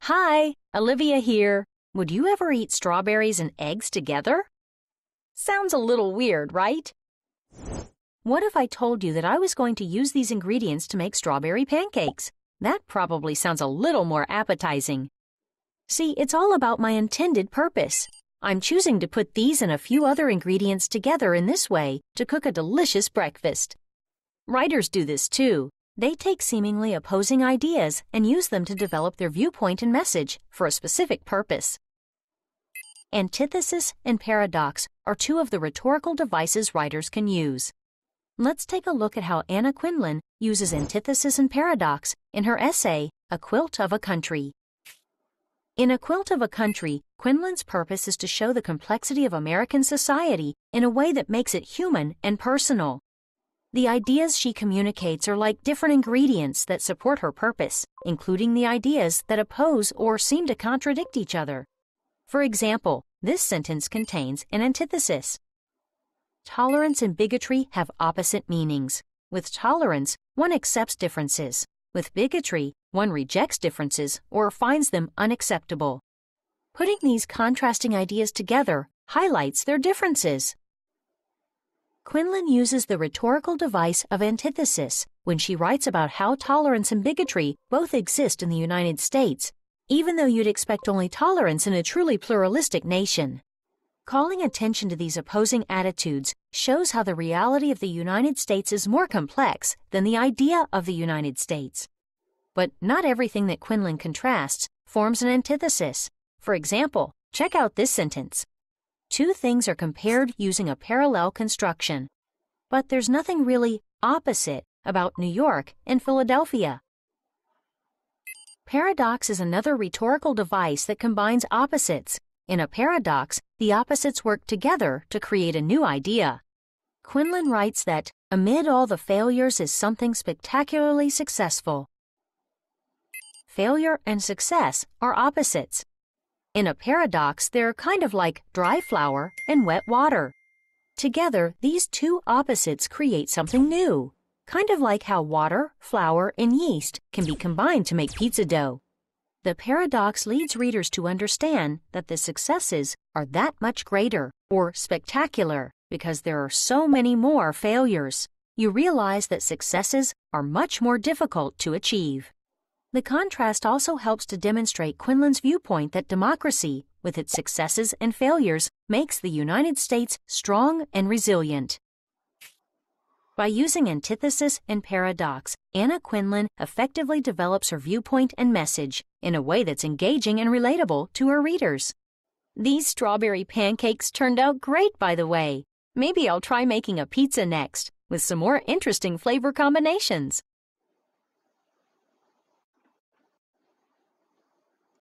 Hi, Olivia here. Would you ever eat strawberries and eggs together? Sounds a little weird, right? What if I told you that I was going to use these ingredients to make strawberry pancakes? That probably sounds a little more appetizing. See, it's all about my intended purpose. I'm choosing to put these and a few other ingredients together in this way to cook a delicious breakfast. Writers do this too. They take seemingly opposing ideas and use them to develop their viewpoint and message for a specific purpose. Antithesis and paradox are two of the rhetorical devices writers can use. Let's take a look at how Anna Quindlen uses antithesis and paradox in her essay, A Quilt of a Country. In A Quilt of a Country, Quindlen's purpose is to show the complexity of American society in a way that makes it human and personal. The ideas she communicates are like different ingredients that support her purpose, including the ideas that oppose or seem to contradict each other. For example, this sentence contains an antithesis. Tolerance and bigotry have opposite meanings. With tolerance, one accepts differences. With bigotry, one rejects differences or finds them unacceptable. Putting these contrasting ideas together highlights their differences. Quindlen uses the rhetorical device of antithesis when she writes about how tolerance and bigotry both exist in the United States, even though you'd expect only tolerance in a truly pluralistic nation. Calling attention to these opposing attitudes shows how the reality of the United States is more complex than the idea of the United States. But not everything that Quindlen contrasts forms an antithesis. For example, check out this sentence. Two things are compared using a parallel construction. But there's nothing really opposite about New York and Philadelphia. Paradox is another rhetorical device that combines opposites. In a paradox, the opposites work together to create a new idea. Quindlen writes that, amid all the failures is something spectacularly successful. Failure and success are opposites. In a paradox, they're kind of like dry flour and wet water. Together, these two opposites create something new, kind of like how water, flour, and yeast can be combined to make pizza dough. The paradox leads readers to understand that the successes are that much greater or spectacular because there are so many more failures. You realize that successes are much more difficult to achieve. The contrast also helps to demonstrate Quindlen's viewpoint that democracy, with its successes and failures, makes the United States strong and resilient. By using antithesis and paradox, Anna Quindlen effectively develops her viewpoint and message in a way that's engaging and relatable to her readers. These strawberry pancakes turned out great, by the way. Maybe I'll try making a pizza next, with some more interesting flavor combinations.